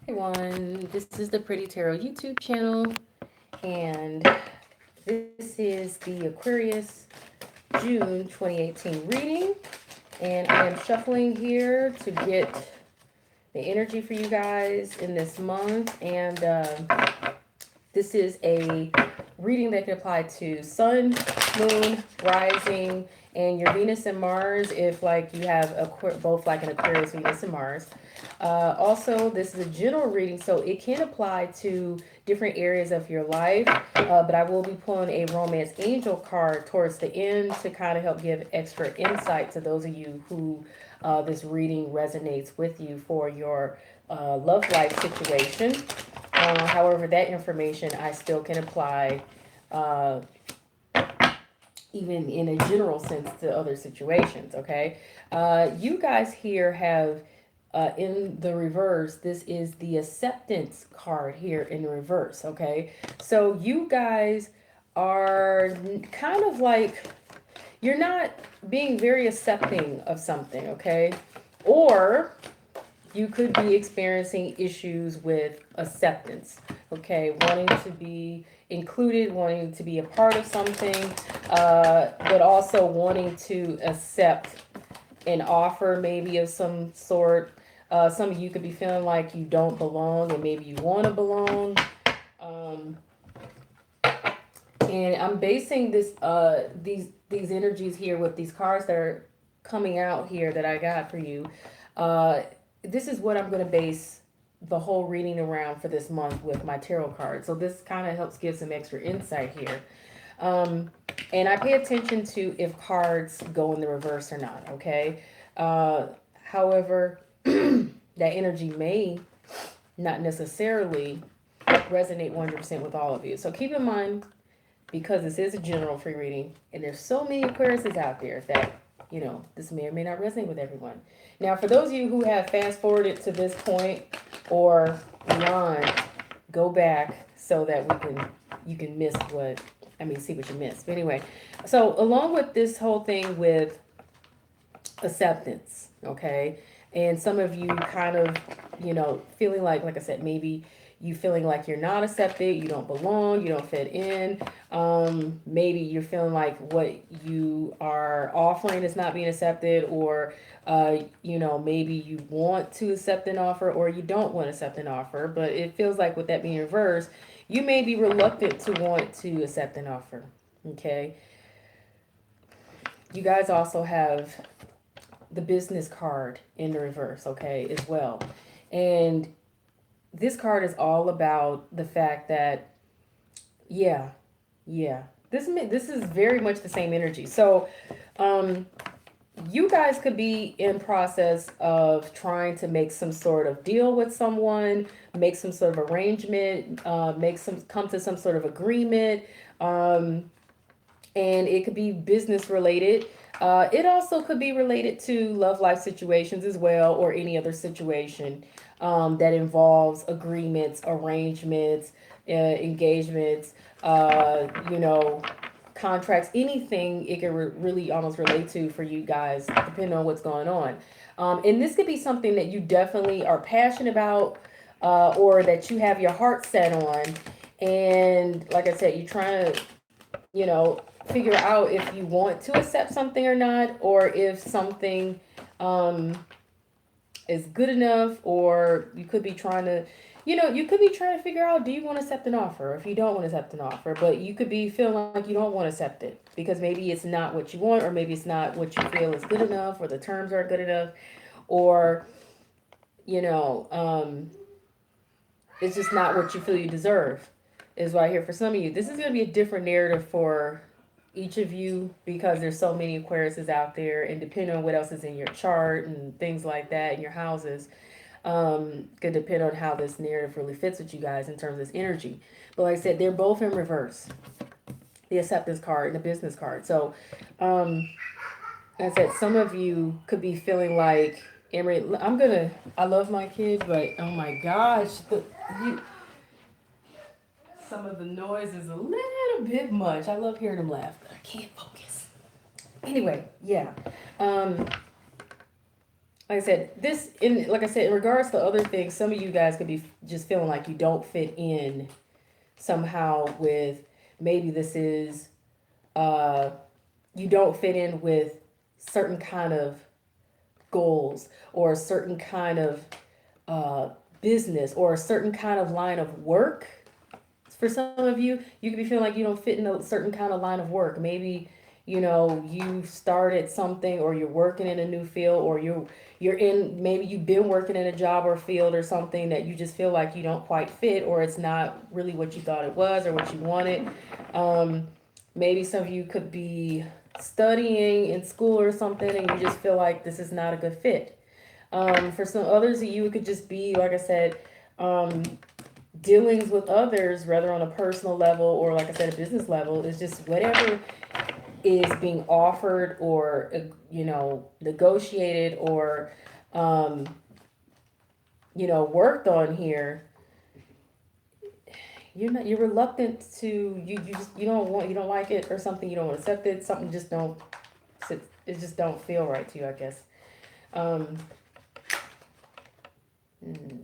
Everyone, this is the Pretty Tarot YouTube channel, and this is the Aquarius June 2018 reading. And I am shuffling here to get the energy for you guys in this month. And this is a reading that can apply to Sun, Moon, Rising, and your Venus and Mars if like you have both like an Aquarius, Venus, and Mars. Also, this is a general reading, so it can apply to different areas of your life. But I will be pulling a Romance Angel card towards the end to kind of help give extra insight to those of you who this reading resonates with you for your love life situation. However, that information I still can apply uh, even in a general sense to other situations. Okay, you guys here have in the reverse, this is the acceptance card here in the reverse. Okay, so you guys are kind of like you're not being very accepting of something. Okay, or you could be experiencing issues with acceptance. Okay, wanting to be included, wanting to be a part of something, but also wanting to accept an offer maybe of some sort. Some of you could be feeling like you don't belong and maybe you want to belong. Um, and I'm basing these energies here with these cards that are coming out here that I got for you. Uh, this is what I'm going to base the whole reading around for this month with my tarot cards. So this kind of helps give some extra insight here. Um, and I pay attention to if cards go in the reverse or not, okay? However, that energy may not necessarily resonate 100% with all of you. So keep in mind, because this is a general free reading, and there's so many Aquariuses out there that, this may or may not resonate with everyone. Now, for those of you who have fast forwarded to this point or beyond, go back so that you can miss see what you missed. But anyway, so along with this whole thing with acceptance, okay, and some of you kind of, feeling like I said, maybe you feeling like you're not accepted, you don't belong, you don't fit in. Maybe you're feeling like what you are offering is not being accepted, or maybe you want to accept an offer or you don't want to accept an offer, but it feels like with that being reversed, you may be reluctant to want to accept an offer. Okay. You guys also have the business card in the reverse, okay, as well. And this card is all about the fact that, yeah, this is very much the same energy. So, you guys could be in process of trying to make some sort of deal with someone, make some sort of arrangement, come to some sort of agreement, and it could be business related. It also could be related to love life situations as well, or any other situation that involves agreements, arrangements, engagements, contracts, anything it can really almost relate to for you guys, depending on what's going on. And this could be something that you definitely are passionate about, or that you have your heart set on. And like I said, you're trying to, figure out if you want to accept something or not, or if something is good enough, or you could be trying to, figure out, do you want to accept an offer? If you don't want to accept an offer, but you could be feeling like you don't want to accept it because maybe it's not what you want, or maybe it's not what you feel is good enough, or the terms aren't good enough, or, you know, um, it's just not what you feel you deserve, is what I hear for some of you. This is going to be a different narrative for each of you because there's so many Aquariuses out there, and depending on what else is in your chart and things like that in your houses, could depend on how this narrative really fits with you guys in terms of this energy. But like I said, they're both in reverse, the acceptance card and the business card. So like I said, some of you could be feeling like, Emery, I love my kids, but oh my gosh, you, some of the noise is a little bit much. I love hearing them laugh, but I can't focus. Anyway, yeah. Um, like I said, like I said, in regards to other things, some of you guys could be just feeling like you don't fit in somehow with, maybe this is, uh, you don't fit in with certain kind of goals or a certain kind of uh, business or a certain kind of line of work. For some of you could be feeling like you don't fit in a certain kind of line of work. Maybe, you started something, or you're working in a new field, or you're in, maybe you've been working in a job or field or something that you just feel like you don't quite fit, or it's not really what you thought it was or what you wanted. um, Maybe some of you could be studying in school or something, and you just feel like this is not a good fit. For some others of you, it could just be, like I said, um, dealings with others, rather on a personal level or, like I said, a business level, is just whatever is being offered or, negotiated or, um, worked on here. You're reluctant to, you just, you don't like it, or something, you don't want to accept it, something just don't it just don't feel right to you, I guess. um mm.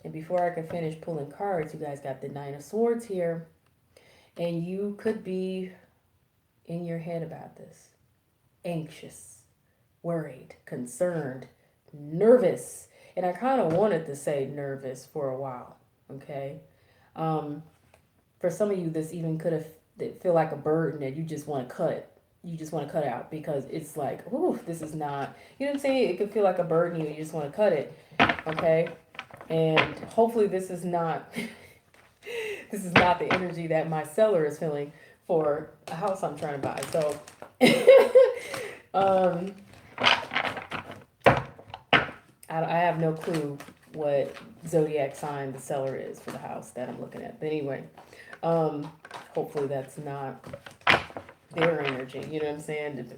And before I could finish pulling cards, you guys got the Nine of Swords here, and you could be in your head about this, anxious, worried, concerned, nervous. And I kind of wanted to say nervous for a while, okay? um for some of you, this even could have feel like a burden that you just want to cut. You just want to cut out, because it's like, ooh, this is not, you know what I'm saying? It could feel like a burden, you just want to cut it, okay? And hopefully this is not this is not the energy that my seller is feeling for a house I'm trying to buy. So um I have no clue what zodiac sign the seller is for the house that I'm looking at. But anyway, um, hopefully that's not their energy. You know what I'm saying?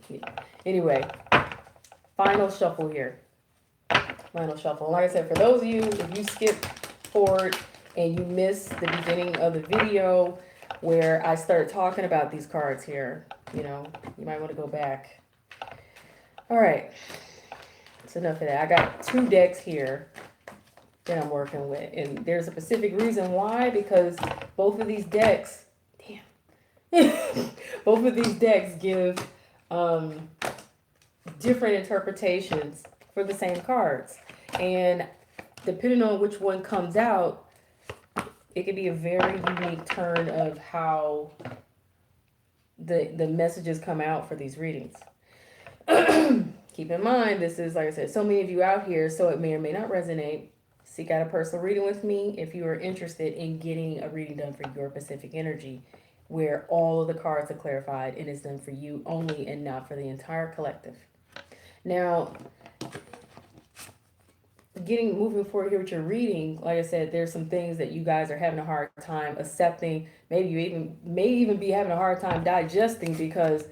Anyway, final shuffle here. Final shuffle. Like I said, for those of you, if you skip forward and you missed the beginning of the video where I started talking about these cards here, you might want to go back. All right. That's enough of that. I got 2 decks here that I'm working with, and there's a specific reason why, because both of these decks, damn, both of these decks give um, different interpretations for the same cards, and depending on which one comes out, it could be a very unique turn of how the messages come out for these readings. Keep in mind, this is, like I said, so many of you out here, so it may or may not resonate. Seek out a personal reading with me if you are interested in getting a reading done for your specific energy, where all of the cards are clarified and is done for you only and not for the entire collective. Now, moving forward here with your reading, like I said, there's some things that you guys are having a hard time accepting. Maybe you may even be having a hard time digesting, because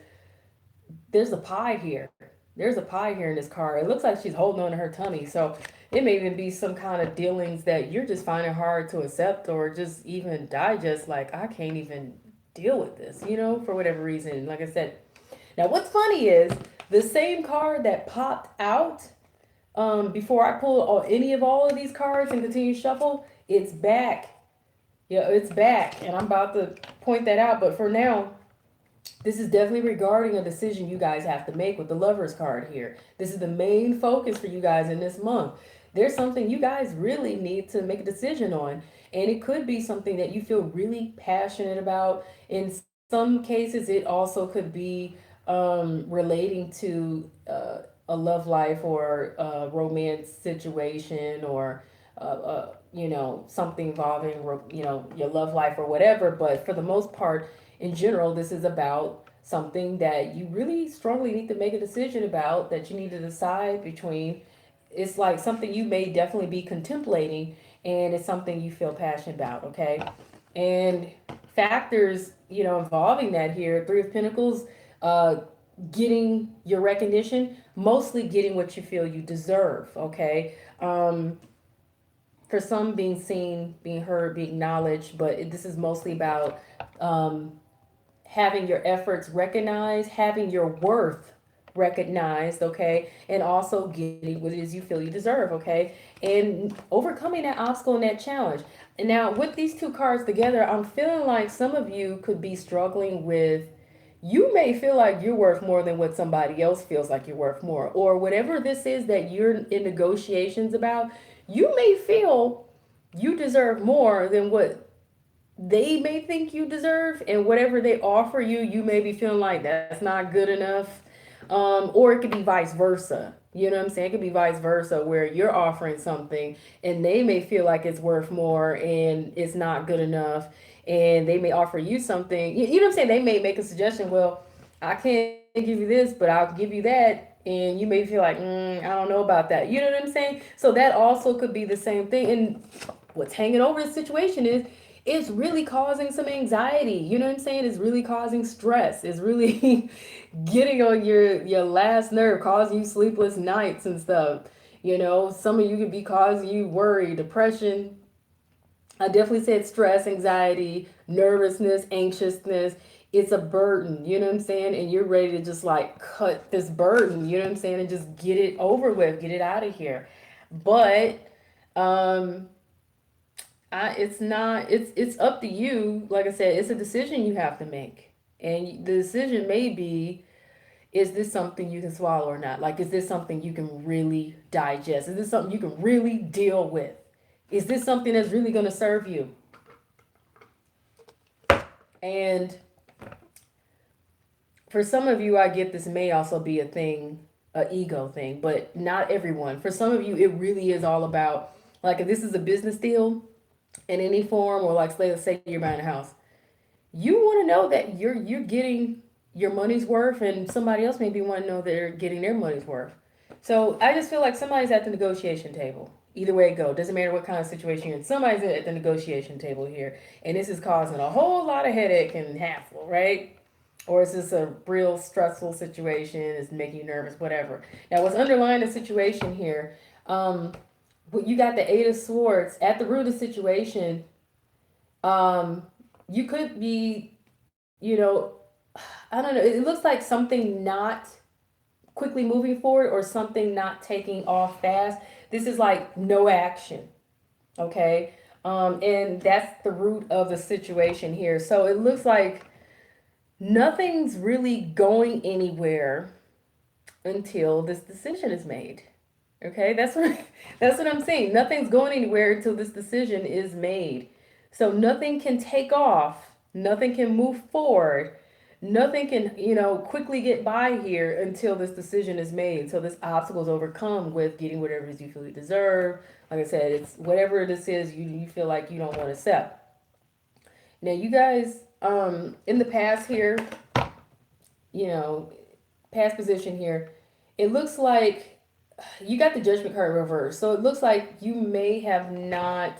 there's a pie here. There's a pie here in this card. It looks like she's holding on to her tummy. So it may even be some kind of dealings that you're just finding hard to accept or just even digest. Like, I can't even deal with this, for whatever reason. Like I said, now what's funny is the same card that popped out before I pull any of all of these cards and continue to shuffle, it's back. Yeah, it's back. And I'm about to point that out. But for now, this is definitely regarding a decision you guys have to make with the Lovers card here. This is the main focus for you guys in this month. There's something you guys really need to make a decision on. And it could be something that you feel really passionate about. In some cases, it also could be relating to a love life or a romance situation, or something involving your love life or whatever. But for the most part, in general, this is about something that you really strongly need to make a decision about, that you need to decide between. It's like something you may definitely be contemplating, and it's something you feel passionate about, okay? And factors, involving that here, Three of Pentacles, getting your recognition, mostly getting what you feel you deserve, okay? For some, being seen, being heard, being acknowledged, but this is mostly about having your efforts recognized, having your worth recognized, okay, and also getting what it is you feel you deserve, okay, and overcoming that obstacle and that challenge. And now with these two cards together, I'm feeling like some of you could be struggling with, you may feel like you're worth more than what somebody else feels like you're worth more, or whatever this is that you're in negotiations about, you may feel you deserve more than what they may think you deserve, and whatever they offer you, you may be feeling like that's not good enough. Or it could be vice versa. You know what I'm saying? It could be vice versa, where you're offering something and they may feel like it's worth more and it's not good enough. And they may offer you something. You know what I'm saying? They may make a suggestion. Well, I can't give you this, but I'll give you that. And you may feel like, I don't know about that. You know what I'm saying? So that also could be the same thing. And what's hanging over the situation is it's really causing some anxiety. You know what I'm saying? It's really causing stress. It's really getting on your last nerve, causing you sleepless nights and stuff. You know, some of you could be causing you worry, depression. I definitely said stress, anxiety, nervousness, anxiousness. It's a burden, you know what I'm saying? And you're ready to just like cut this burden, you know what I'm saying? And just get it over with, get it out of here. But um it's not, it's up to you. Like I said, it's a decision you have to make. And the decision may be, is this something you can swallow or not? Like, is this something you can really digest? Is this something you can really deal with? Is this something that's really going to serve you? And for some of you, I get this may also be a thing, a ego thing, but not everyone. For some of you, it really is all about, like, if this is a business deal in any form, or like, let's say you're buying a house, you want to know that you're getting your money's worth, and somebody else maybe want to know they're getting their money's worth. So I just feel like somebody's at the negotiation table. Either way it go, doesn't matter what kind of situation you're in. Somebody's at the negotiation table here, and this is causing a whole lot of headache and hassle, right? Or is this a real stressful situation? It's making you nervous, whatever. Now, what's underlying the situation here? Um, you got the Eight of Swords at the root of the situation. Um, you could be, you know, I don't know. It looks like something not quickly moving forward, or something not taking off fast. This is like no action. Okay. And that's the root of the situation here. So it looks like nothing's really going anywhere until this decision is made. Okay, that's what I'm saying. Nothing's going anywhere until this decision is made. So nothing can take off, nothing can move forward, nothing can, quickly get by here until this decision is made, until this obstacle is overcome with getting whatever it is you feel you deserve. Like I said, it's whatever this is you feel like you don't want to accept. Now, you guys, in the past here, past position here, it looks like you got the judgment card reversed. So it looks like you may have not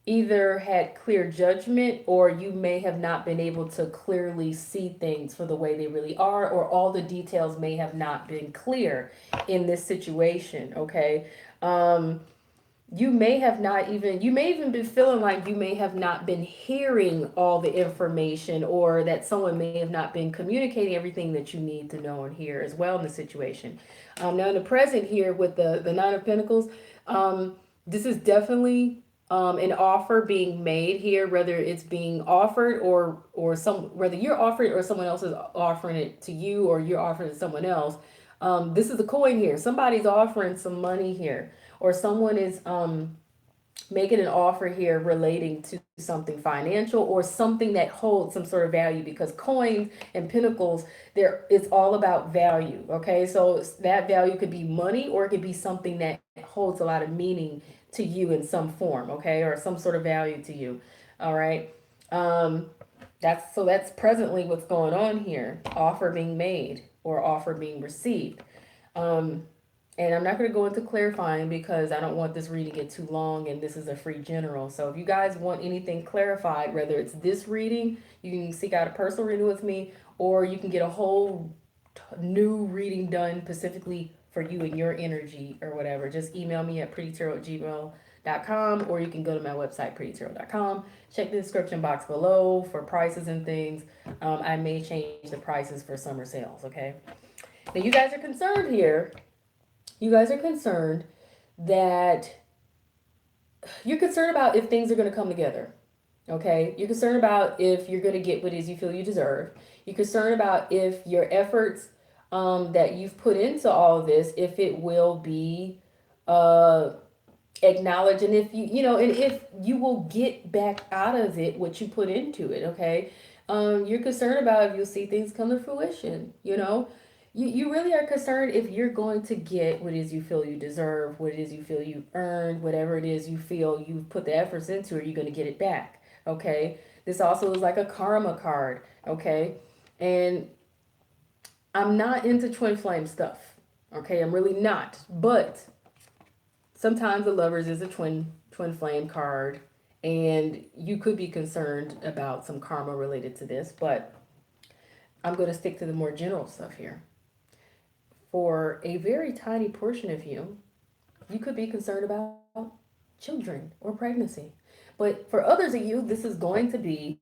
either had clear judgment, or you may have not been able to clearly see things for the way they really are, or all the details may have not been clear in this situation. Okay. You may have not even, you may even be feeling like you may have not been hearing all the information, or that someone may have not been communicating everything that you need to know and hear as well in the situation. Now in the present here with the Nine of Pentacles, this is definitely an offer being made here, whether it's being offered, or whether you're offering or someone else is offering it to you, or you're offering it to someone else. This is a coin here. Somebody's offering some money here, or someone is making an offer here relating to something financial, or something that holds some sort of value, because coins and pentacles, it's all about value. Okay, so that value could be money, or it could be something that holds a lot of meaning to you in some form, okay, or some sort of value to you. All right. That's presently what's going on here. Offer being made, or offer being received. And I'm not going to go into clarifying, because I don't want this reading to get too long, and this is a free general. So if you guys want anything clarified, whether it's this reading, you can seek out a personal reading with me, or you can get a whole new reading done specifically for you and your energy or whatever. Just email me at prettytarot@gmail.com, or you can go to my website, prettytarot.com. Check the description box below for prices and things. I may change the prices for summer sales, okay? Now, you guys are concerned here. You guys are concerned that you're concerned about if things are going to come together. Okay, you're concerned about if you're going to get what it is you feel you deserve. You're concerned about if your efforts that you've put into all of this, if it will be uh, acknowledged, and if and if you will get back out of it what you put into it. Okay, you're concerned about if you'll see things come to fruition. You really are concerned if you're going to get what it is you feel you deserve, what it is you feel you earned, whatever it is you feel you've put the efforts into, are you going to get it back? Okay. This also is like a karma card. Okay. And I'm not into twin flame stuff. Okay. I'm really not. But sometimes the lovers is a twin flame card. And you could be concerned about some karma related to this, but I'm going to stick to the more general stuff here. For a very tiny portion of you, you could be concerned about children or pregnancy. But for others of you, this is going to be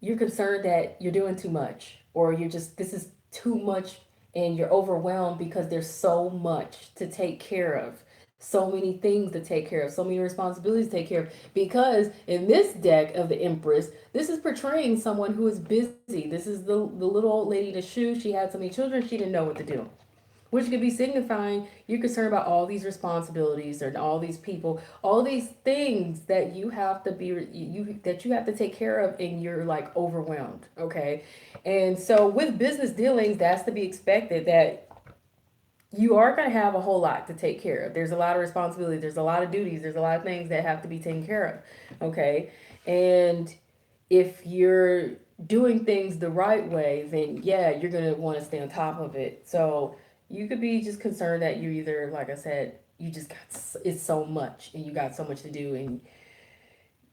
you're concerned that you're doing too much, or this is too much, and you're overwhelmed because there's so much to take care of, so many things to take care of, so many responsibilities to take care of. Because in this deck of the Empress, this is portraying someone who is busy. This is the little old lady in the shoe. She had so many children, she didn't know what to do, which could be signifying you're concerned about all these responsibilities and all these people, all these things that you have to be that you have to take care of, and you're like overwhelmed. Okay, and so with business dealings, that's to be expected that you are going to have a whole lot to take care of. There's a lot of responsibilities. There's a lot of duties. There's a lot of things that have to be taken care of. Okay, and if you're doing things the right way, then yeah, you're gonna want to stay on top of it. So you could be just concerned that you either, like I said, you just got it's so much, and you got so much to do, and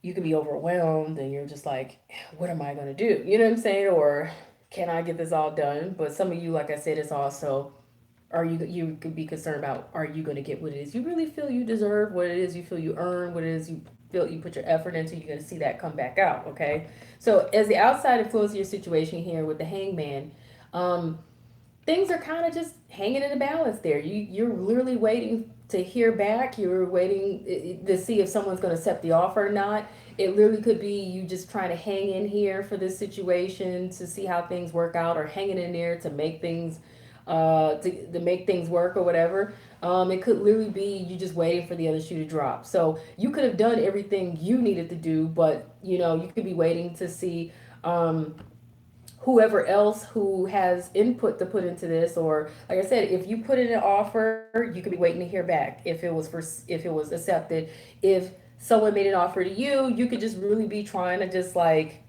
you could be overwhelmed, and you're just like, what am I gonna do? You know what I'm saying? Or can I get this all done? But some of you, like I said, it's also, are you could be concerned about, are you going to get what it is you really feel you deserve, what it is you feel you earn, what it is you feel you put your effort into, you're going to see that come back out. Okay, so as the outside influence of your situation here with the Hangman, um things are kind of just hanging in the balance there. You're literally waiting to hear back. You're waiting to see if someone's going to accept the offer or not. It literally could be you just trying to hang in here for this situation to see how things work out, or hanging in there to make things to make things work or whatever. It could literally be you just waiting for the other shoe to drop. So you could have done everything you needed to do, but you could be waiting to see whoever else who has input to put into this. Or like I said, if you put in an offer, you could be waiting to hear back if it was accepted. If someone made an offer to you, you could just really be trying to just like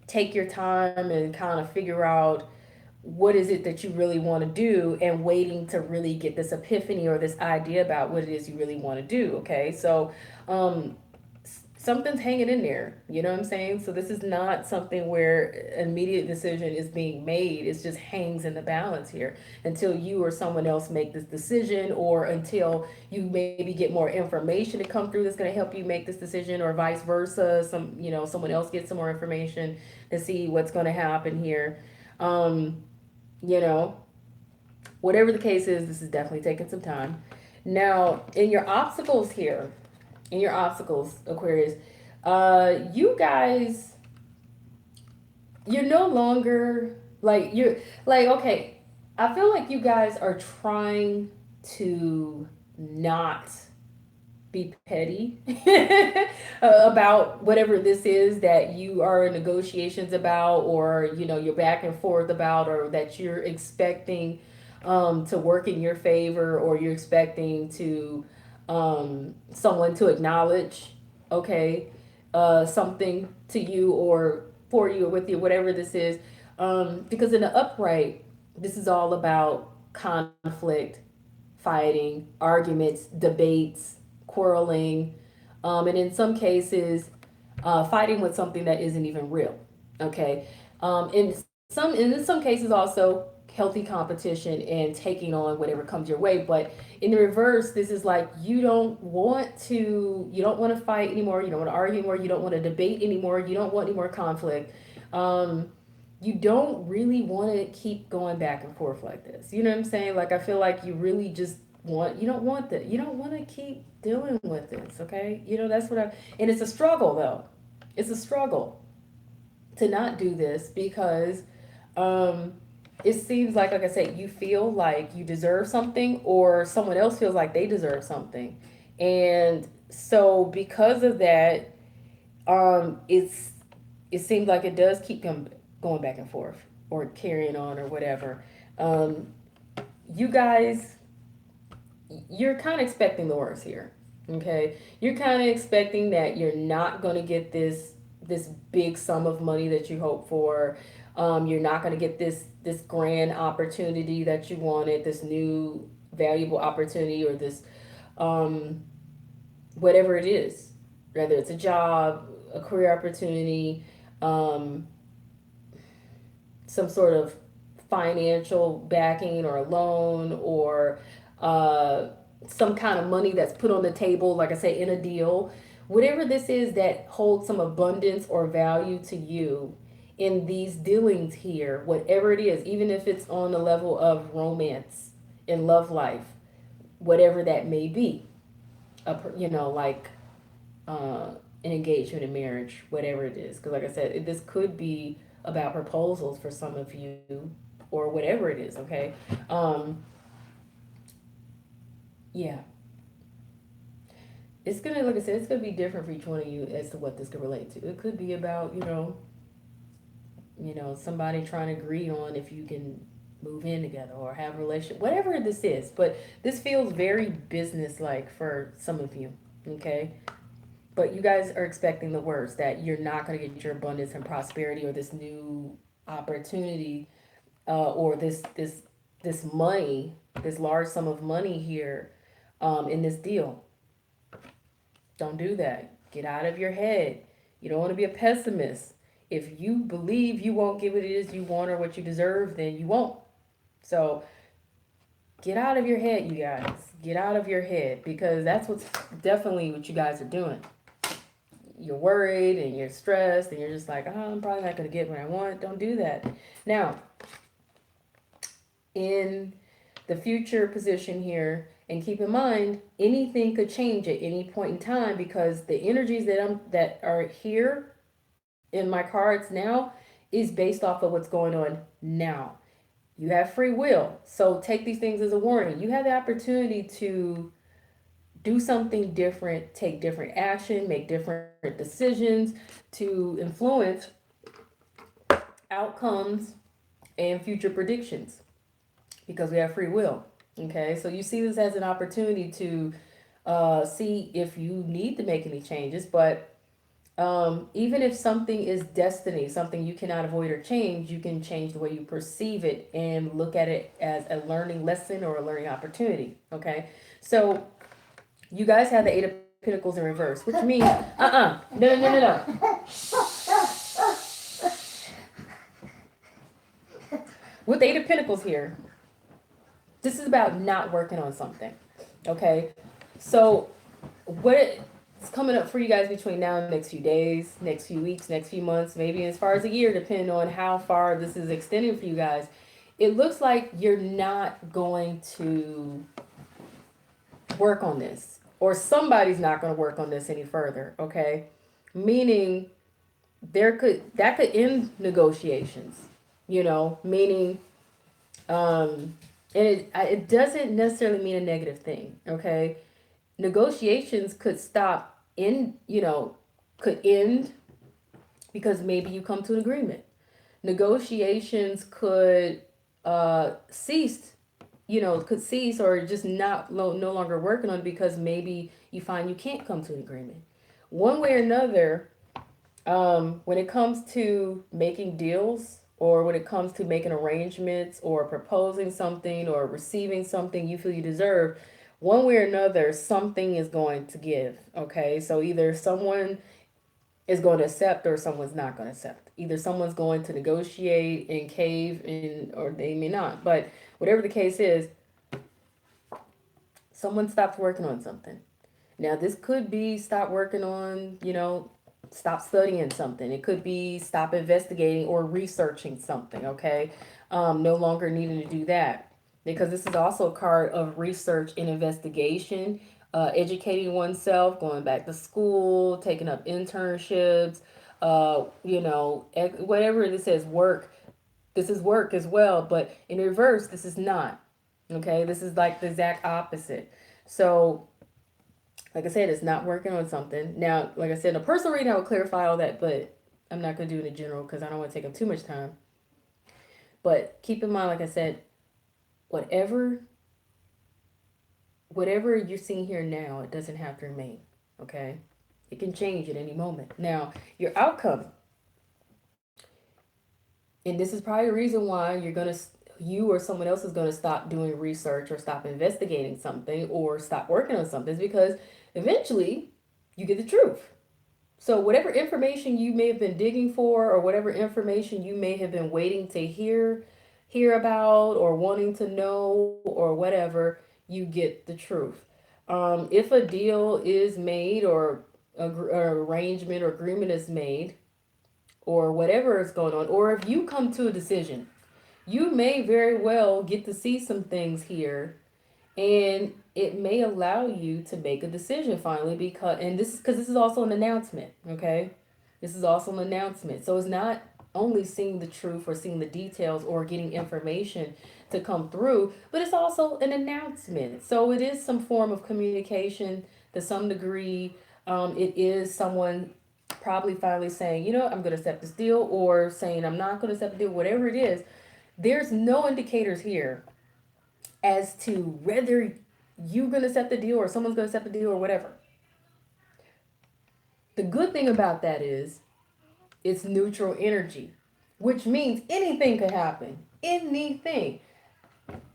take your time and kind of figure out what is it that you really want to do, and waiting to really get this epiphany or this idea about what it is you really want to do. Okay, so um something's hanging in there, you know what I'm saying? So this is not something where an immediate decision is being made. It just hangs in the balance here until you or someone else make this decision, or until you maybe get more information to come through that's going to help you make this decision, or vice versa. Someone else gets some more information to see what's going to happen here. um you know Whatever the case is, this is definitely taking some time. Now, in your obstacles, Aquarius, you guys, you're no longer like you're like, okay, I feel like you guys are trying to not be petty about whatever this is that you are in negotiations about, or you're back and forth about, or that you're expecting to work in your favor, or you're expecting to someone to acknowledge, okay, something to you, or for you, or with you, whatever this is. Because in the upright, this is all about conflict, fighting, arguments, debates, quarreling, and in some cases, fighting with something that isn't even real. Okay, in some cases also healthy competition and taking on whatever comes your way. But in the reverse, this is like you don't want to fight anymore. You don't want to argue anymore. You don't want to debate anymore. You don't want any more conflict. Um, you don't really want to keep going back and forth like this. You know what I'm saying? Like, I feel like you really just want, you don't want that. You don't want to keep dealing with this, okay? You know, that's what I, and it's a struggle though. It's a struggle to not do this because um, it seems like I said, you feel like you deserve something or someone else feels like they deserve something. And so because of that, it's it seems like it does keep going back and forth or carrying on or whatever. Um, you guys, you're kind of expecting the worst here. Okay, you're kind of expecting that you're not going to get this big sum of money that you hope for. You're not going to get this grand opportunity that you wanted, this new valuable opportunity, or this um, whatever it is, whether it's a job, a career opportunity, um, some sort of financial backing or a loan or uh, some kind of money that's put on the table, like I say, in a deal. Whatever this is that holds some abundance or value to you in these dealings here, whatever it is, even if it's on the level of romance in love life, whatever that may be, like uh, an engagement, a marriage, whatever it is. Because, like I said, this could be about proposals for some of you, or whatever it is. Okay, um, yeah, it's gonna, like I said, it's gonna be different for each one of you as to what this could relate to. It could be about somebody trying to agree on if you can move in together or have a relationship, whatever this is. But this feels very business like for some of you. Okay, but you guys are expecting the worst, that you're not going to get your abundance and prosperity or this new opportunity, or this money, this large sum of money here, in this deal. Don't do that. Get out of your head. You don't want to be a pessimist. If you believe you won't get what it is you want or what you deserve, then you won't. So get out of your head, you guys. Get out of your head, because that's what's definitely what you guys are doing. You're worried and you're stressed and you're just like, oh, I'm probably not going to get what I want. Don't do that. Now, in the future position here, and keep in mind, anything could change at any point in time, because the energies that are here in my cards now is based off of what's going on now. You have free will, so take these things as a warning. You have the opportunity to do something different, take different action, make different decisions to influence outcomes and future predictions, because we have free will. Okay, so you see this as an opportunity to see if you need to make any changes. But even if something is destiny, something you cannot avoid or change, you can change the way you perceive it and look at it as a learning lesson or a learning opportunity. Okay, so you guys have the Eight of Pentacles in reverse, which means, no. With the Eight of Pentacles here, this is about not working on something. Okay, so what's coming up for you guys between now and the next few days, next few weeks, next few months, maybe as far as a year, depending on how far this is extending for you guys, it looks like you're not going to work on this, or somebody's not going to work on this any further. Okay, meaning that could end negotiations, meaning and it doesn't necessarily mean a negative thing. Okay, negotiations could stop in, could end because maybe you come to an agreement. Negotiations could cease, could cease, or just no longer working on it because maybe you find you can't come to an agreement. One way or another, when it comes to making deals, or when it comes to making arrangements or proposing something or receiving something you feel you deserve, one way or another, something is going to give. Okay, so either someone is going to accept or someone's not going to accept. Either someone's going to negotiate and cave in, or they may not. But whatever the case is, someone stops working on something. Now, this could be stop working on, stop studying something. It could be stop investigating or researching something, okay? No longer needing to do that, because this is also a card of research and investigation, educating oneself, going back to school, taking up internships, whatever this is, work. This is work as well, but in reverse, this is not. Okay, this is like the exact opposite. So like I said, it's not working on something. Now, like I said, in a personal reading, I will clarify all that, but I'm not going to do it in general because I don't want to take up too much time. But keep in mind, like I said, whatever whatever you're seeing here now, it doesn't have to remain. Okay? It can change at any moment. Now, your outcome, and this is probably the reason why you or someone else is going to stop doing research or stop investigating something or stop working on something, is because eventually you get the truth. So whatever information you may have been digging for, or whatever information you may have been waiting to hear about or wanting to know or whatever, you get the truth. If a deal is made, or arrangement or agreement is made, or whatever is going on, or if you come to a decision, you may very well get to see some things here, and it may allow you to make a decision finally, because this is also an announcement. Okay, this is also an announcement, so it's not only seeing the truth or seeing the details or getting information to come through, but it's also an announcement, so it is some form of communication to some degree. It is someone probably finally saying, I'm going to accept this deal, or saying I'm not going to accept the deal, whatever it is. There's no indicators here as to whether you're going to set the deal or someone's going to set the deal or whatever. The good thing about that is it's neutral energy, which means anything could happen. Anything.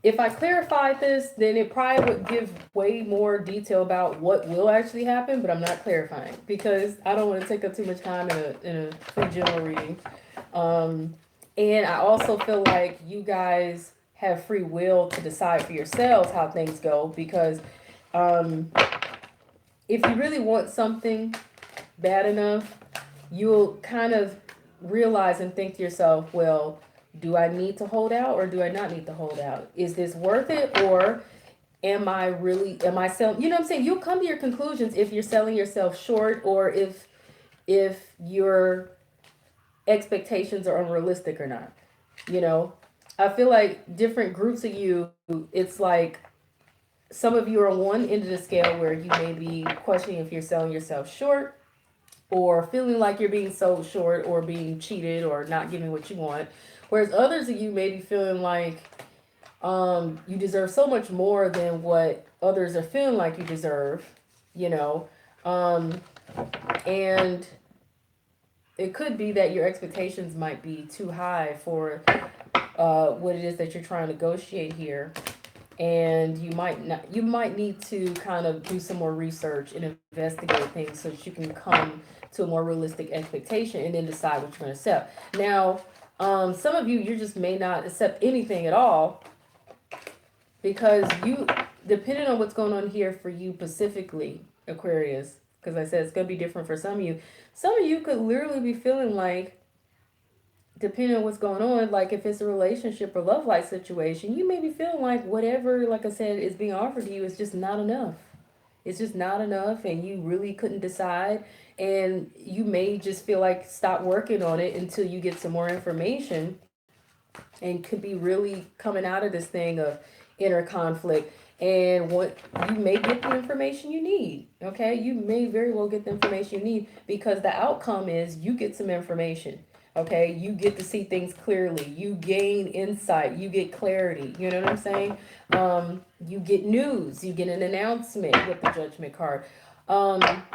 If I clarified this, then it probably would give way more detail about what will actually happen, but I'm not clarifying because I don't want to take up too much time in a free general reading. And I also feel like you guys have free will to decide for yourselves how things go, because um, if you really want something bad enough, you'll kind of realize and think to yourself, well, do I need to hold out or do I not need to hold out? Is this worth it, or am I selling? You know what I'm saying? You'll come to your conclusions if you're selling yourself short, or if your expectations are unrealistic or not. You know, I feel like different groups of you, it's like some of you are on one end of the scale where you may be questioning if you're selling yourself short, or feeling like you're being sold short, or being cheated, or not giving what you want. Whereas others of you may be feeling like you deserve so much more than what others are feeling like you deserve, you know. And it could be that your expectations might be too high for what it is that you're trying to negotiate here, and you might need to kind of do some more research and investigate things so that you can come to a more realistic expectation and then decide what you're going to accept. Now, some of you just may not accept anything at all, because depending on what's going on here for you specifically, Aquarius, because I said it's going to be different for some of you. Some of you could literally be feeling like, depending on what's going on, like if it's a relationship or love life situation, you may be feeling like whatever, like I said, is being offered to you is just not enough. It's just not enough, and you really couldn't decide. And you may just feel like stop working on it until you get some more information, and could be really coming out of this thing of inner conflict. And what you may get the information you need. Okay, you may very well get the information you need, because the outcome is you get some information. Okay, you get to see things clearly, you gain insight, you get clarity, you know what I'm saying? You get news, you get an announcement with the judgment card.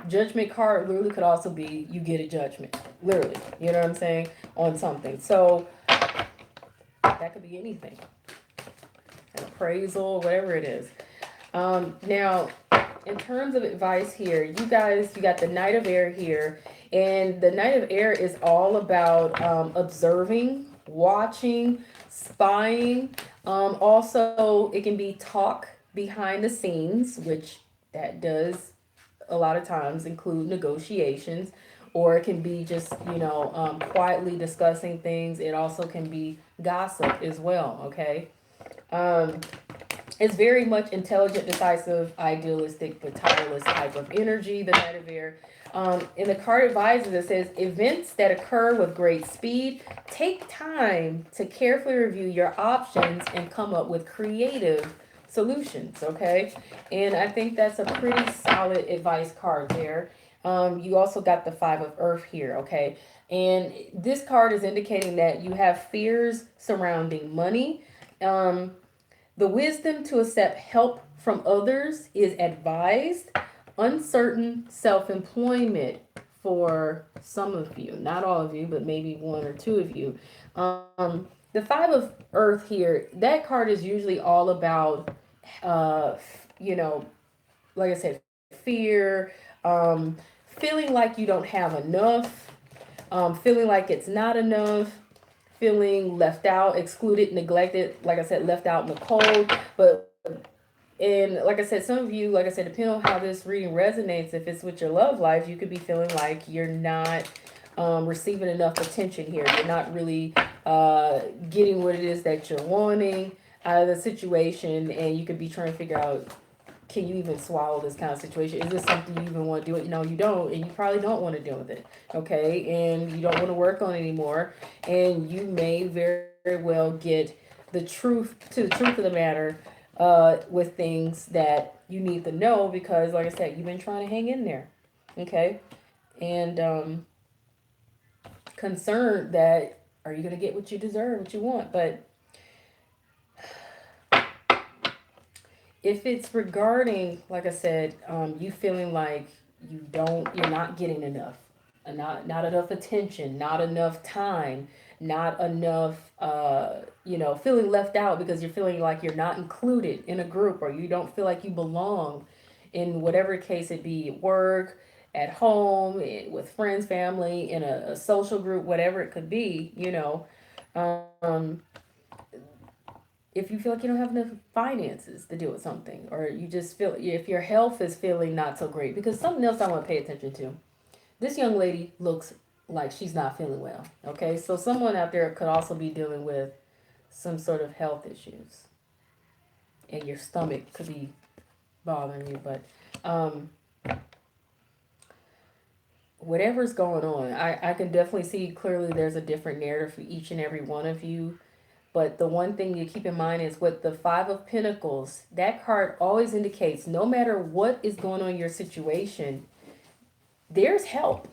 Judgment card literally could also be you get a judgment, literally, you know what I'm saying, on something. So that could be anything, an appraisal, whatever it is. Now, in terms of advice here, you guys, you got the Knight of Air here. And the Knight of Air is all about observing, watching, spying. Also, it can be talk behind the scenes, which that does a lot of times include negotiations, or it can be just, quietly discussing things. It also can be gossip as well, okay? Um, it's very much intelligent, decisive, idealistic, but tireless type of energy, the Knight of Air. In the card advises, it says events that occur with great speed. Take time to carefully review your options and come up with creative solutions. Okay, and I think that's a pretty solid advice card there. You also got the Five of Earth here. Okay, and this card is indicating that you have fears surrounding money. Um, the wisdom to accept help from others is advised. Uncertain self employment for some of you, not all of you, but maybe one or two of you. The Five of Earth here, that card is usually all about, uh, you know, like I said, fear, feeling like you don't have enough, feeling like it's not enough, feeling left out, excluded, neglected, like I said, left out in the cold. And like I said, some of you, like I said, depending on how this reading resonates, if it's with your love life, you could be feeling like you're not receiving enough attention here. You're not really getting what it is that you're wanting out of the situation, and you could be trying to figure out, can you even swallow this kind of situation? Is this something you even want to do it? You don't, and you probably don't want to deal with it. Okay, and you don't want to work on it anymore, and you may very well get the truth of the matter with things that you need to know, because, like I said, you've been trying to hang in there. Okay, and concerned that, are you going to get what you deserve, what you want? But if it's regarding, like I said, you feeling like you're not getting enough, not enough attention, not enough time, not enough, feeling left out because you're feeling like you're not included in a group, or you don't feel like you belong in whatever case it be, at work, at home, with friends, family, in a social group, whatever it could be, um, if you feel like you don't have enough finances to deal with something, or you just feel, if your health is feeling not so great, because something else I want to pay attention to, this young lady looks like she's not feeling well. Okay, so someone out there could also be dealing with some sort of health issues, and your stomach could be bothering you. But um, whatever's going on, I can definitely see clearly there's a different narrative for each and every one of you. But the one thing you keep in mind is, with the Five of Pentacles, that card always indicates no matter what is going on in your situation, there's help.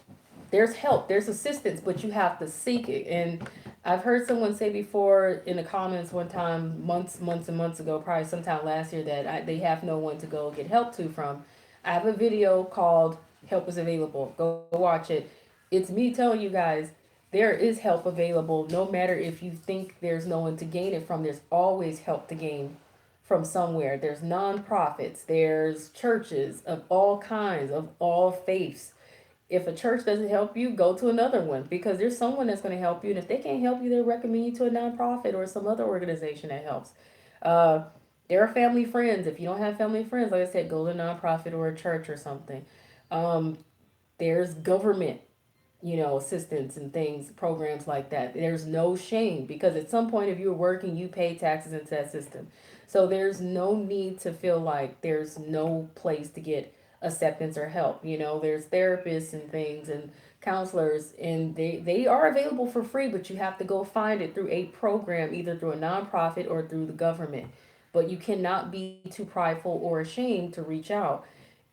There's help. There's assistance, but you have to seek it. And I've heard someone say before in the comments one time, months and months ago, probably sometime last year, that they have no one to go get help to from. I have a video called Help is Available. Go watch it. It's me telling you guys, there is help available. No matter if you think there's no one to gain it from, there's always help to gain from somewhere. There's nonprofits, there's churches of all kinds, of all faiths. If a church doesn't help you, go to another one, because there's someone that's going to help you. And if they can't help you, they'll recommend you to a nonprofit or some other organization that helps. Uh, there are family friends. If you don't have family friends, like I said, go to a nonprofit or a church or something. Um, there's government, assistance and things, programs like that. There's no shame, because at some point, if you're working, you pay taxes into that system. So there's no need to feel like there's no place to get acceptance or help. There's therapists and things and counselors, and they are available for free, but you have to go find it through a program, either through a nonprofit or through the government. But you cannot be too prideful or ashamed to reach out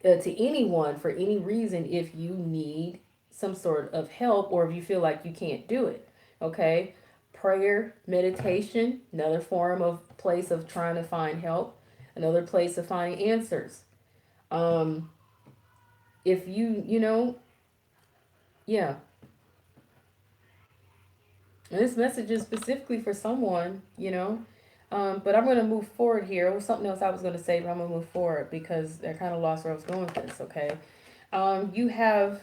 to anyone for any reason if you need some sort of help, or if you feel like you can't do it. Okay, prayer, meditation, another form of place of trying to find help, another place of finding answers. um if yeah, and this message is specifically for someone, but I'm going to move forward here. There was something else I was going to say, but I'm going to move forward because I kind of lost where I was going with this. Okay, you have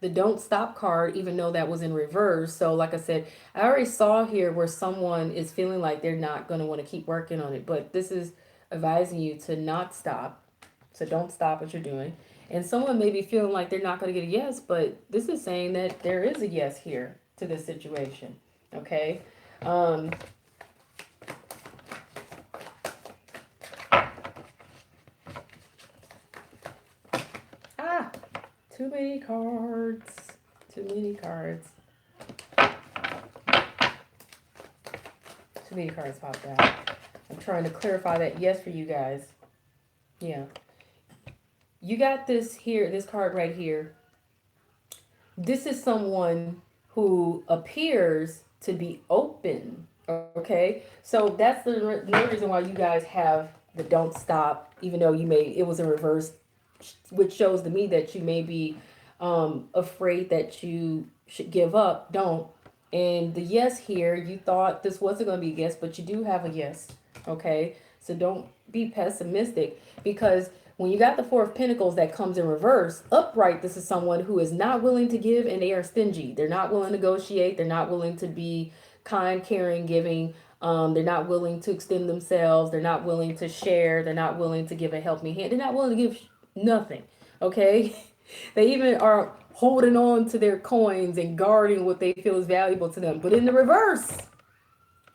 the Don't Stop card, even though that was in reverse. So like I said, I already saw here where someone is feeling like they're not going to want to keep working on it, but this is advising you to not stop, So don't stop what you're doing. And someone may be feeling like they're not going to get a yes, but this is saying that there is a yes here to this situation. Okay. Um, ah, too many cards. Too many cards. Too many cards popped out. I'm trying to clarify that yes for you guys. Yeah. You got this here, this card right here. This is someone who appears to be open. Okay. So that's the reason why you guys have the don't stop, even though it was in reverse, which shows to me that you may be afraid that you should give up. Don't. And the yes here, you thought this wasn't going to be a yes, but you do have a yes. Okay. So don't be pessimistic, because when you got the Four of Pentacles that comes in reverse, upright, this is someone who is not willing to give, and they are stingy. They're not willing to negotiate. They're not willing to be kind, caring, giving. They're not willing to extend themselves. They're not willing to share. They're not willing to give a helping hand. They're not willing to give nothing. Okay. They even are holding on to their coins and guarding what they feel is valuable to them. But in the reverse,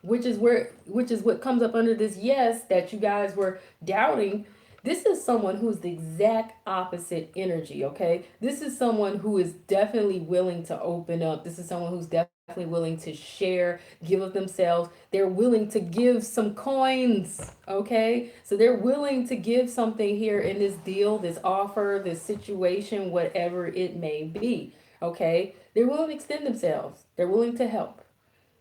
which is what comes up under this yes that you guys were doubting, this is someone who's the exact opposite energy. Okay, this is someone who is definitely willing to open up. This is someone who's definitely willing to share, give of themselves. They're willing to give some coins. Okay, so they're willing to give something here in this deal, this offer, this situation, whatever it may be. Okay, they're willing to extend themselves. They're willing to help.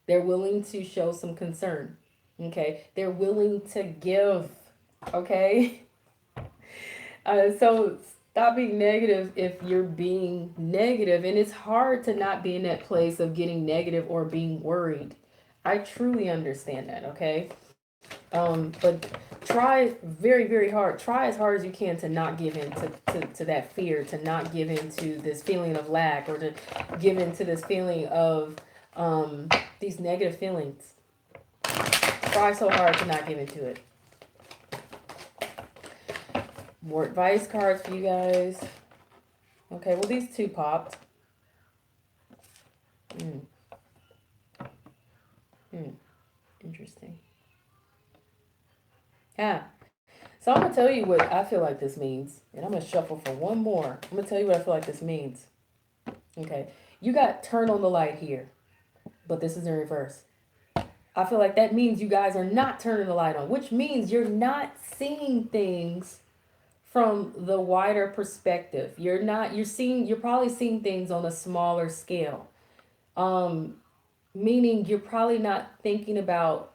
They're willing to show some concern. Okay. They're willing to give. Okay. So stop being negative if you're being negative. And it's hard to not be in that place of getting negative or being worried. I truly understand that. Okay. But try very, very hard. Try as hard as you can to not give in to that fear, to not give in to this feeling of lack, or to give in to this feeling of these negative feelings. Try so hard to not give into it. More advice cards for you guys. Okay, well, these two popped. Interesting. Yeah. So I'm going to tell you what I feel like this means. And I'm going to shuffle for one more. I'm going to tell you what I feel like this means. Okay. You got turn on the light here, but this is in reverse. I feel like that means you guys are not turning the light on, which means you're not seeing things from the wider perspective. You're probably seeing things on a smaller scale. Meaning you're probably not thinking about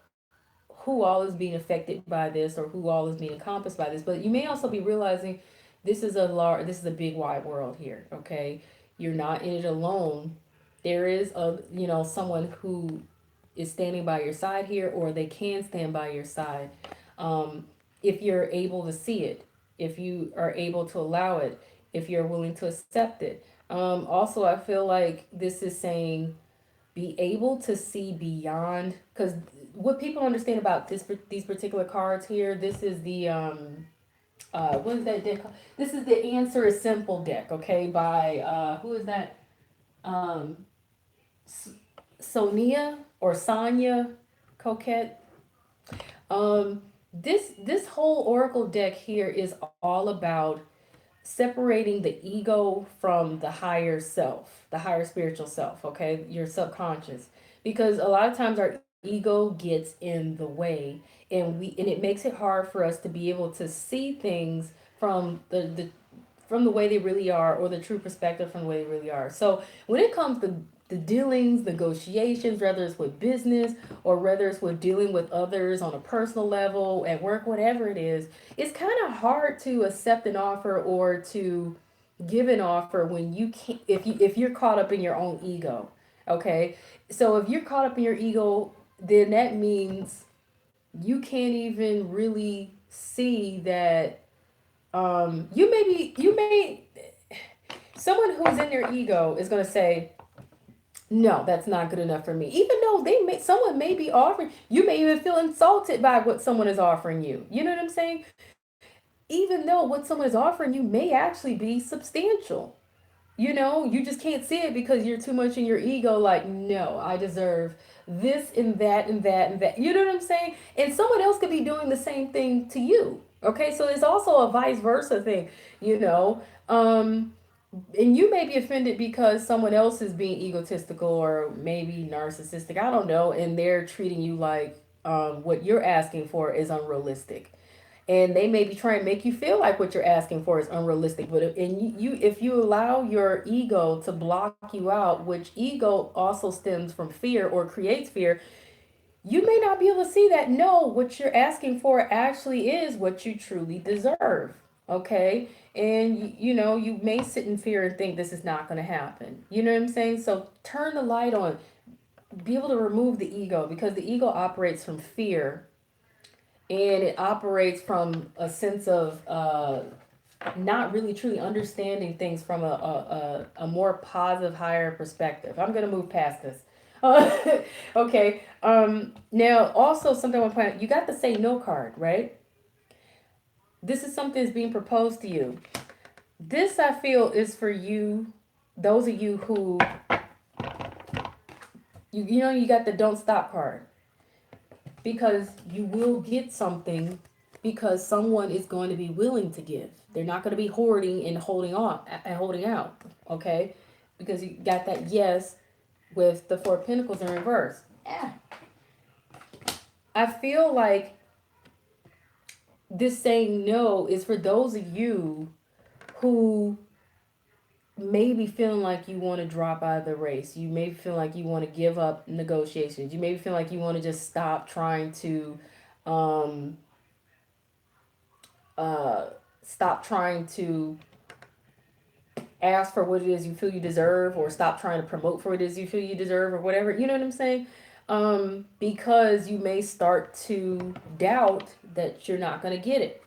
who all is being affected by this, or who all is being encompassed by this, but you may also be realizing this is a big wide world here. Okay. You're not in it alone. There is someone who is standing by your side here, or they can stand by your side. If you're able to see it, if you are able to allow it, if you're willing to accept it. Also, I feel like this is saying be able to see beyond, because what people understand about these particular cards here, this is the what is that deck called? This is the Answer is Simple deck. Okay, by who is that? um Sonia or Sonia Coquette. This whole oracle deck here is all about separating the ego from the higher self, the higher spiritual self, okay? Your subconscious. Because a lot of times our ego gets in the way, and it makes it hard for us to be able to see things from the way they really are, or the true perspective from the way they really are. So when it comes to the dealings, negotiations, whether it's with business or whether it's with dealing with others on a personal level, at work, whatever it is, it's kind of hard to accept an offer or to give an offer when you can't, if you're caught up in your own ego. Okay, so if you're caught up in your ego, then that means you can't even really see that you may someone who's in their ego is going to say, no, that's not good enough for me, even though someone may be offering, you may even feel insulted by what someone is offering you. You know what I'm saying? even though what someone is offering you may actually be substantial. You know, you just can't see it because you're too much in your ego, like, no, I deserve this and that and that and that. You know what I'm saying? And someone else could be doing the same thing to you. Okay, so it's also a vice versa thing, you know. And you may be offended because someone else is being egotistical or maybe narcissistic, I don't know, and they're treating you like what you're asking for is unrealistic, and they may be trying to make you feel like what you're asking for is unrealistic. But if you allow your ego to block you out, which ego also stems from fear or creates fear, you may not be able to see that no, what you're asking for actually is what you truly deserve. Okay, and you know, you may sit in fear and think this is not going to happen. You know what I'm saying? So turn the light on, be able to remove the ego, because the ego operates from fear, and it operates from a sense of not really truly understanding things from a more positive, higher perspective. I'm going to move past this. Okay. Now, also something I want to point out, you got the say no card, right? This is something that's being proposed to you. This, I feel, is for you, those of you who, you know, you got the don't stop card, because you will get something, because someone is going to be willing to give. They're not going to be hoarding and holding on and holding out. Okay, because you got that yes with the Four of Pentacles in reverse. Yeah. I feel like this saying no is for those of you who may be feeling like you want to drop out of the race. You may feel like you want to give up negotiations. You may feel like you want to just stop trying to um, uh, stop trying to ask for what it is you feel you deserve, or stop trying to promote for what it is you feel you deserve, or whatever. You know what I'm saying? Because you may start to doubt that you're not going to get it.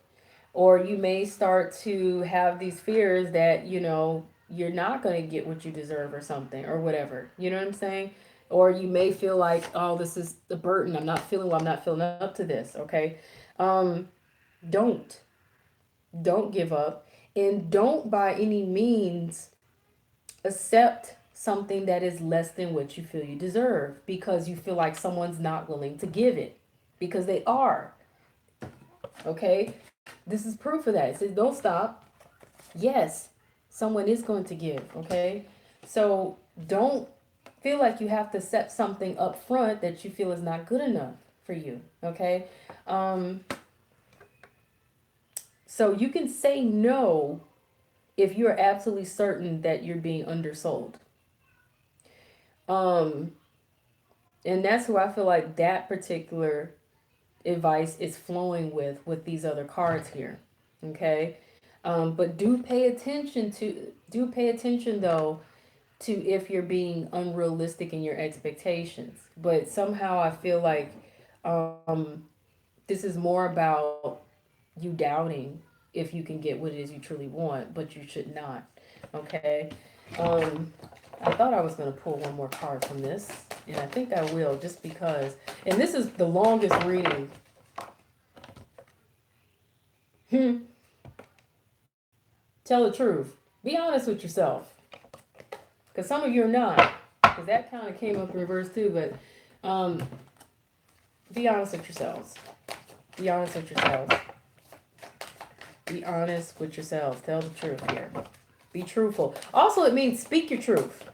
Or you may start to have these fears that, you know, you're not going to get what you deserve or something or whatever. You know what I'm saying? Or you may feel like, oh, this is the burden. I'm not feeling well. I'm not feeling up to this. Okay. Um, don't. Don't give up. And don't by any means accept something that is less than what you feel you deserve because you feel like someone's not willing to give it, because they are. Okay, this is proof of that. It says don't stop. Yes, someone is going to give. Okay, so don't feel like you have to set something up front that you feel is not good enough for you. Okay, so you can say no if you're absolutely certain that you're being undersold. Um, and that's who I feel like that particular advice is flowing with these other cards here. Okay, but do pay attention though to if you're being unrealistic in your expectations. But somehow I feel like this is more about you doubting if you can get what it is you truly want, but you should not. Okay. Um, I thought I was going to pull one more card from this, and I think I will, just because. And this is the longest reading. Tell the truth. Be honest with yourself, because some of you are not. Because that kind of came up in reverse too. But be honest with yourselves. Be honest with yourselves. Be honest with yourselves. Tell the truth here. Be truthful. Also, it means speak your truth.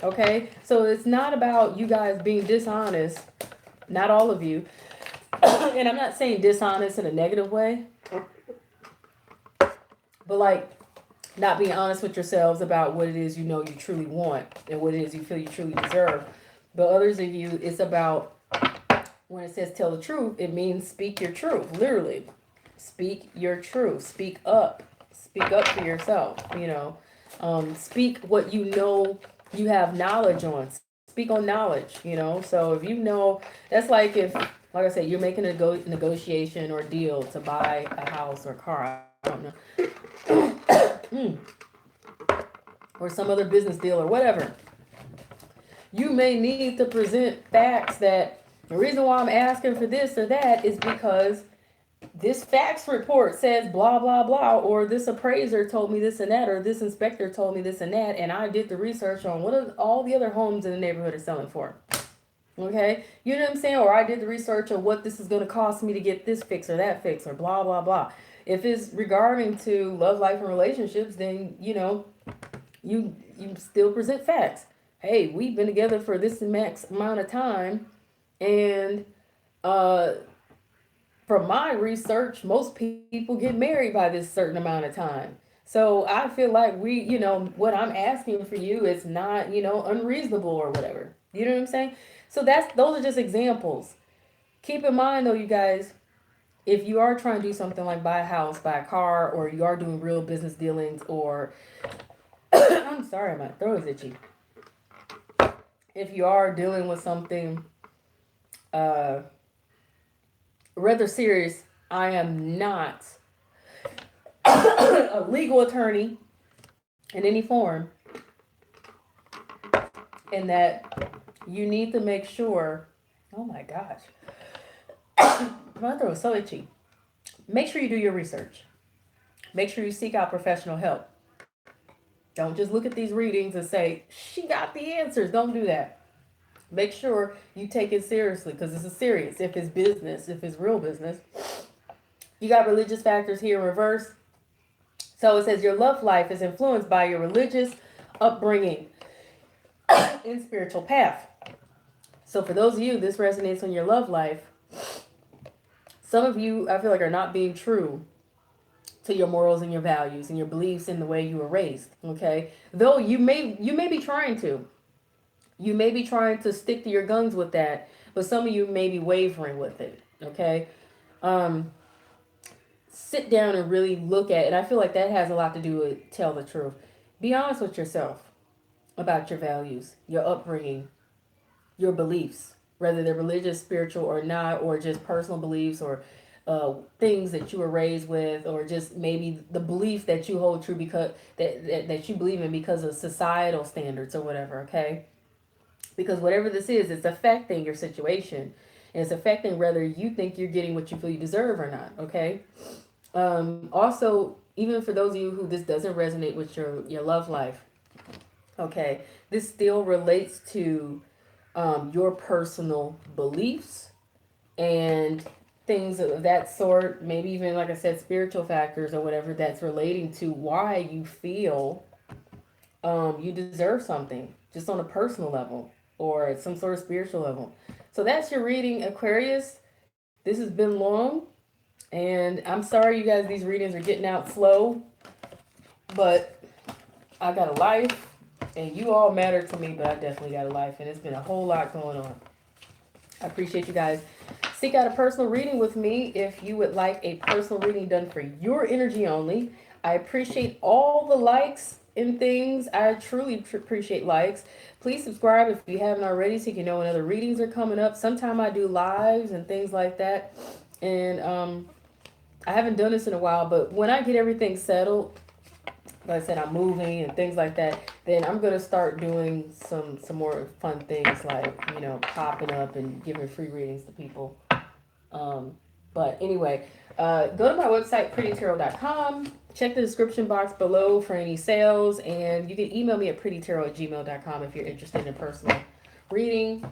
Okay? So it's not about you guys being dishonest. Not all of you. And I'm not saying dishonest in a negative way. But like not being honest with yourselves about what it is you know you truly want and what it is you feel you truly deserve. But others of you, it's about, when it says tell the truth, it means speak your truth, literally. Speak your truth. Speak up. Speak up for yourself, you know. Speak what you know you have knowledge on. Speak on knowledge, you know. So if you know, that's like if, like I said, you're making a negotiation or deal to buy a house or car. I don't know. Or some other business deal or whatever. You may need to present facts that the reason why I'm asking for this or that is because this fax report says blah blah blah, or this appraiser told me this and that, or this inspector told me this and that, and I did the research on what all the other homes in the neighborhood are selling for. Okay, you know what I'm saying? Or I did the research on what this is going to cost me to get this fix or that fix, or blah blah blah. If it's regarding to love life and relationships, then you still present facts. Hey, we've been together for this max amount of time, and uh from my research, most people get married by this certain amount of time. So I feel like what I'm asking for you is not, unreasonable or whatever. You know what I'm saying? So those are just examples. Keep in mind though, you guys, if you are trying to do something like buy a house, buy a car, or you are doing real business dealings, or I'm sorry, my throat is itchy. If you are dealing with something uh, rather serious, I am not a legal attorney in any form, and that you need to make sure. Oh my gosh, my throat is so itchy. Make sure you do your research. Make sure you seek out professional help. Don't just look at these readings and say, she got the answers. Don't do that. Make sure you take it seriously, because this is serious. If it's business, if it's real business. You got religious factors here in reverse. So it says your love life is influenced by your religious upbringing and spiritual path. So for those of you, this resonates on your love life. Some of you, I feel like, are not being true to your morals and your values and your beliefs in the way you were raised. Okay, though you may be trying to. You may be trying to stick to your guns with that, but some of you may be wavering with it. Okay, um, sit down and really look at it. And I feel like that has a lot to do with tell the truth. Be honest with yourself about your values, your upbringing, your beliefs, whether they're religious, spiritual, or not, or just personal beliefs, or things that you were raised with, or just maybe the belief that you hold true because that you believe in because of societal standards or whatever. Okay, because whatever this is, it's affecting your situation, and it's affecting whether you think you're getting what you feel you deserve or not. Okay. Also, even for those of you who this doesn't resonate with your love life, okay, this still relates to your personal beliefs and things of that sort. Maybe even, like I said, spiritual factors or whatever that's relating to why you feel you deserve something, just on a personal level or some sort of spiritual level. So that's your reading, Aquarius. This has been long. And I'm sorry, you guys, these readings are getting out slow, but I got a life, and you all matter to me, but I definitely got a life, and it's been a whole lot going on. I appreciate you guys. Seek out a personal reading with me if you would like a personal reading done for your energy only. I appreciate all the likes and things. I truly appreciate likes. Please subscribe if you haven't already so you can know when other readings are coming up. Sometime I do lives and things like that. And I haven't done this in a while, but when I get everything settled, like I said, I'm moving and things like that, then I'm gonna start doing some more fun things, like popping up and giving free readings to people. Um, but anyway, go to my website prettytarot.com. Check the description box below for any sales, and you can email me at prettytarot@gmail.com if you're interested in a personal reading.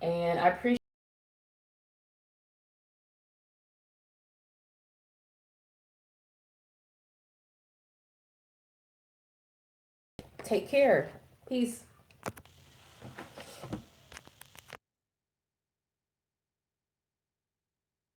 And I appreciate. Take care. Peace.